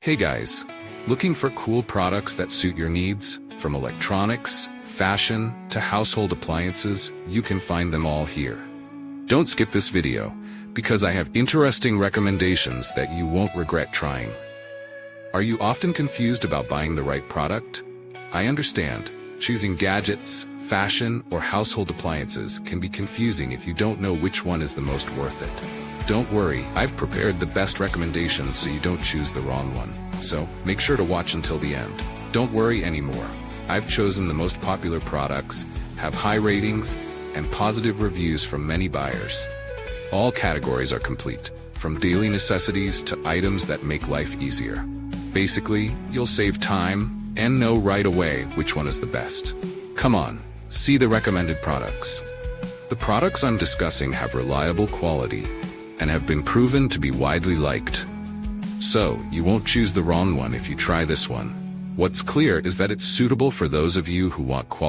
Hey guys, looking for cool products that suit your needs? From electronics, fashion, to household appliances, you can find them all here. Don't skip this video, because I have interesting recommendations that you won't regret trying. Are you often confused about buying the right product? I understand. Choosing gadgets, fashion, or household appliances can be confusing if you don't know which one is the most worth it. Don't worry, I've prepared the best recommendations so you don't choose the wrong one. So, make sure to watch until the end. Don't worry anymore. I've chosen the most popular products, have high ratings, and positive reviews from many buyers. All categories are complete, from daily necessities to items that make life easier. Basically, you'll save time and know right away which one is the best. Come on, see the recommended products. The products I'm discussing have reliable quality and have been proven to be widely liked. So, you won't choose the wrong one if you try this one. What's clear is that it's suitable for those of you who want quality